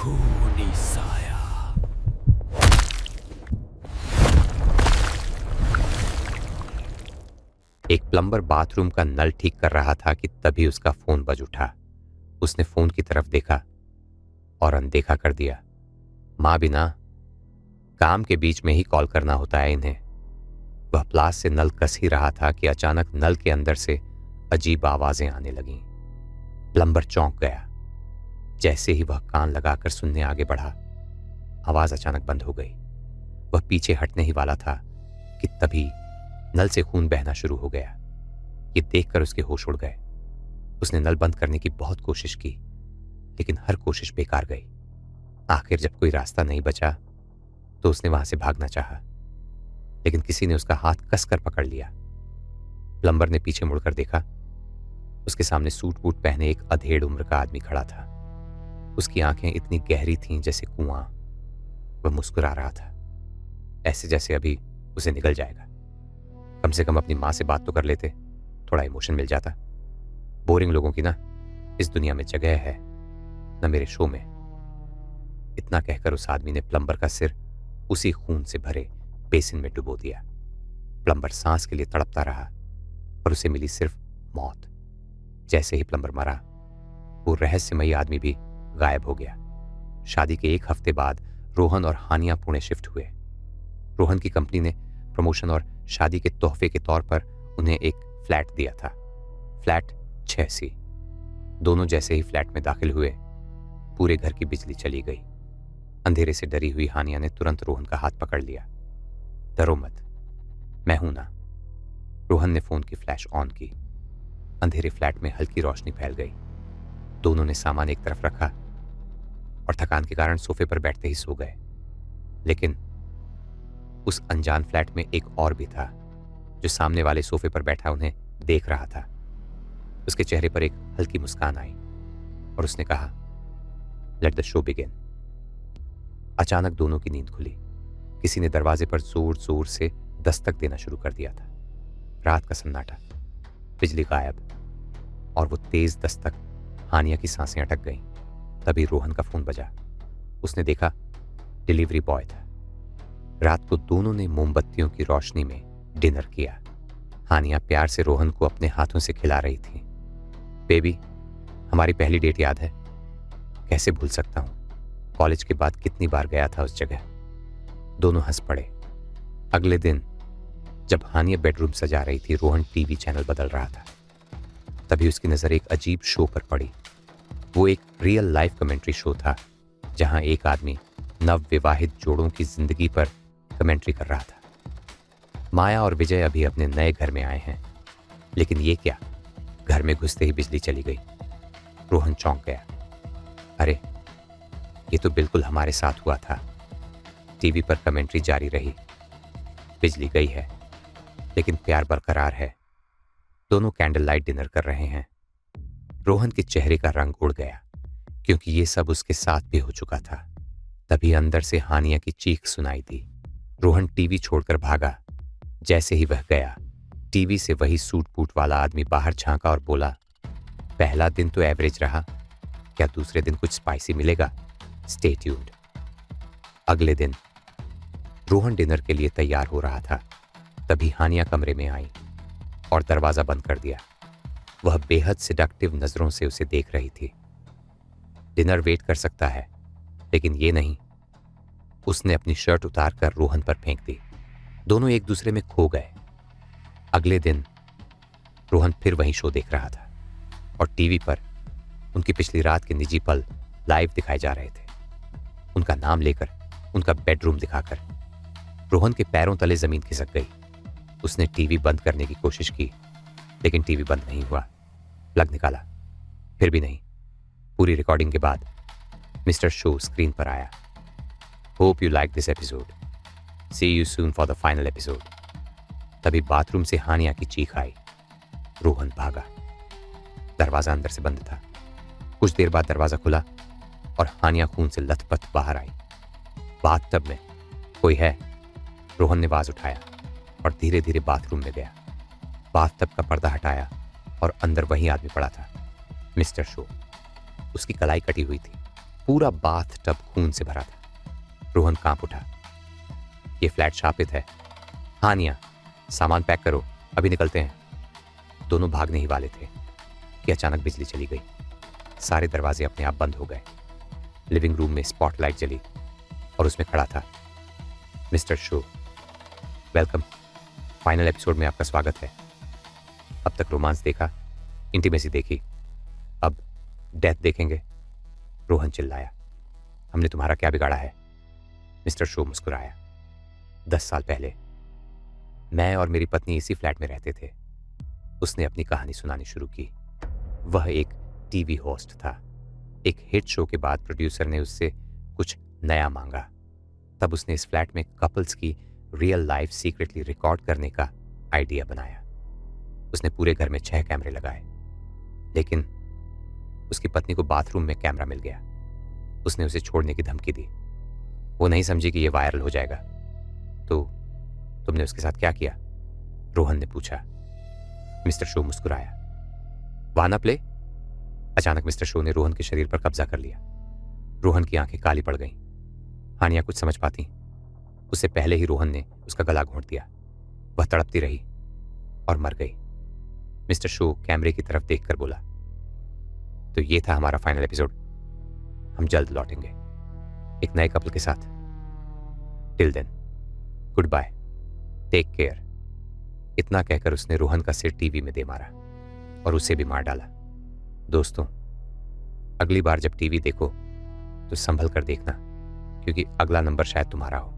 खूनी साया। एक प्लम्बर बाथरूम का नल ठीक कर रहा था कि तभी उसका फोन बज उठा। उसने फोन की तरफ देखा और अनदेखा कर दिया। मां बिना काम के बीच में ही कॉल करना होता है इन्हें। वह प्लास से नल कस ही रहा था कि अचानक नल के अंदर से अजीब आवाजें आने लगीं। प्लम्बर चौंक गया। जैसे ही वह कान लगाकर सुनने आगे बढ़ा, आवाज अचानक बंद हो गई। वह पीछे हटने ही वाला था कि तभी नल से खून बहना शुरू हो गया। ये देखकर उसके होश उड़ गए। उसने नल बंद करने की बहुत कोशिश की, लेकिन हर कोशिश बेकार गई। आखिर जब कोई रास्ता नहीं बचा तो उसने वहां से भागना चाहा, लेकिन किसी ने उसका हाथ कसकर पकड़ लिया। प्लम्बर ने पीछे मुड़कर देखा। उसके सामने सूट बूट पहने एक अधेड़ उम्र का आदमी खड़ा था। उसकी आंखें इतनी गहरी थीं जैसे कुआं। वह मुस्कुरा रहा था, ऐसे जैसे अभी उसे निकल जाएगा। कम से कम अपनी मां से बात तो कर लेते, थोड़ा इमोशन मिल जाता। बोरिंग लोगों की ना इस दुनिया में जगह है, न मेरे शो में। इतना कहकर उस आदमी ने प्लम्बर का सिर उसी खून से भरे बेसिन में डुबो दिया। प्लम्बर सांस के लिए तड़पता रहा और उसे मिली सिर्फ मौत। जैसे ही प्लम्बर मरा, वो रहस्यमयी आदमी भी गायब हो गया। शादी के 1 हफ्ते बाद रोहन और हानिया पुणे शिफ्ट हुए। रोहन की कंपनी ने प्रमोशन और शादी के तोहफे के तौर पर उन्हें एक फ्लैट दिया था, फ्लैट 6C। दोनों जैसे ही फ्लैट में दाखिल हुए, पूरे घर की बिजली चली गई। अंधेरे से डरी हुई हानिया ने तुरंत रोहन का हाथ पकड़ लिया। डरो मत, मैं हूं ना। रोहन ने फोन की फ्लैश ऑन की। अंधेरे फ्लैट में हल्की रोशनी फैल गई। दोनों ने सामान एक तरफ रखा और थकान के कारण सोफे पर बैठते ही सो गए। लेकिन उस अनजान फ्लैट में एक और भी था, जो सामने वाले सोफे पर बैठा उन्हें देख रहा था। उसके चेहरे पर एक हल्की मुस्कान आई और उसने कहा, लेट द शो बिगिन। अचानक दोनों की नींद खुली। किसी ने दरवाजे पर जोर जोर से दस्तक देना शुरू कर दिया था। रात का सन्नाटा, बिजली गायब और वो तेज दस्तक। हानिया की सांसें अटक गईं। तभी रोहन का फोन बजा। उसने देखा डिलीवरी बॉय था। रात को दोनों ने मोमबत्तियों की रोशनी में डिनर किया। हानिया प्यार से रोहन को अपने हाथों से खिला रही थी। बेबी, हमारी पहली डेट याद है? कैसे भूल सकता हूं, कॉलेज के बाद कितनी बार गया था उस जगह। दोनों हंस पड़े। अगले दिन जब हानिया बेडरूम सजा रही थी, रोहन टीवी चैनल बदल रहा था। तभी उसकी नजर एक अजीब शो पर पड़ी। वो एक रियल लाइफ कमेंट्री शो था, जहां एक आदमी नवविवाहित जोड़ों की जिंदगी पर कमेंट्री कर रहा था। माया और विजय अभी अपने नए घर में आए हैं, लेकिन ये क्या, घर में घुसते ही बिजली चली गई। रोहन चौंक गया। अरे, ये तो बिल्कुल हमारे साथ हुआ था। टीवी पर कमेंट्री जारी रही। बिजली गई है, लेकिन प्यार बरकरार है। दोनों कैंडल लाइट डिनर कर रहे हैं। रोहन के चेहरे का रंग उड़ गया, क्योंकि ये सब उसके साथ भी हो चुका था। तभी अंदर से हानिया की चीख सुनाई दी। रोहन टीवी छोड़कर भागा। जैसे ही वह गया, टीवी से वही सूट बूट वाला आदमी बाहर झांका और बोला, पहला दिन तो एवरेज रहा, क्या दूसरे दिन कुछ स्पाइसी मिलेगा? Stay tuned. अगले दिन रोहन डिनर के लिए तैयार हो रहा था। तभी हानिया कमरे में आई और दरवाजा बंद कर दिया। वह बेहद सिडक्टिव नजरों से उसे देख रही थी। डिनर वेट कर सकता है, लेकिन ये नहीं। उसने अपनी शर्ट उतारकर रोहन पर फेंक दी। दोनों एक दूसरे में खो गए। अगले दिन रोहन फिर वही शो देख रहा था और टीवी पर उनकी पिछली रात के निजी पल लाइव दिखाए जा रहे थे। उनका नाम लेकर, उनका बेडरूम दिखाकर रोहन के पैरों तले जमीन खिसक गई। उसने टीवी बंद करने की कोशिश की, लेकिन टीवी बंद नहीं हुआ। प्लग निकाला, फिर भी नहीं। पूरी रिकॉर्डिंग के बाद मिस्टर शो स्क्रीन पर आया। Hope you like this episode, see you soon for the final episode. तभी बाथरूम से हानिया की चीख आई। रोहन भागा। दरवाजा अंदर से बंद था। कुछ देर बाद दरवाजा खुला और हानिया खून से लथपथ बाहर आई। बाथटब में कोई है? रोहन ने आवाज उठाया और धीरे धीरे बाथरूम में गया। बाथटब का पर्दा हटाया और अंदर वही आदमी पड़ा था, मिस्टर शो। उसकी कलाई कटी हुई थी, पूरा बाथ टब खून से भरा था। रोहन कांप उठा। ये फ्लैट शापित है। हाँ निया, सामान पैक करो, अभी निकलते हैं। दोनों भागने ही वाले थे कि अचानक बिजली चली गई। सारे दरवाजे अपने आप बंद हो गए। लिविंग रूम में स्पॉटलाइट जली और उसमें खड़ा था mister show. Welcome, final episode में आपका स्वागत है। अब तक रोमांस देखा, इंटीमेसी देखी, अब डेथ देखेंगे। रोहन चिल्लाया। हमने तुम्हारा क्या बिगाड़ा है? मिस्टर शो मुस्कुराया। 10 साल पहले मैं और मेरी पत्नी इसी फ्लैट में रहते थे। उसने अपनी कहानी सुनानी शुरू की। वह एक टीवी होस्ट था। एक हिट शो के बाद प्रोड्यूसर ने उससे कुछ नया मांगा। तब उसने इस फ्लैट में कपल्स की रियल लाइफ सीक्रेटली रिकॉर्ड करने का आइडिया बनाया। उसने पूरे घर में 6 कैमरे लगाए, लेकिन उसकी पत्नी को बाथरूम में कैमरा मिल गया। उसने उसे छोड़ने की धमकी दी। वो नहीं समझी कि यह वायरल हो जाएगा। तो तुमने उसके साथ क्या किया? रोहन ने पूछा। मिस्टर शो मुस्कुराया। वाना प्ले? अचानक मिस्टर शो ने रोहन के शरीर पर कब्जा कर लिया। रोहन की आंखें काली पड़ गईं। हानिया कुछ समझ पाती उससे पहले ही रोहन ने उसका गला घोंट दिया। वह तड़पती रही और मर गई। मिस्टर शो कैमरे की तरफ देखकर बोला, तो ये था हमारा फाइनल एपिसोड। हम जल्द लौटेंगे एक नए कपल के साथ। Till then, goodbye, take care. इतना कहकर उसने रोहन का सिर टीवी में दे मारा और उसे भी मार डाला। दोस्तों, अगली बार जब टीवी देखो तो संभल कर देखना, क्योंकि अगला नंबर शायद तुम्हारा हो।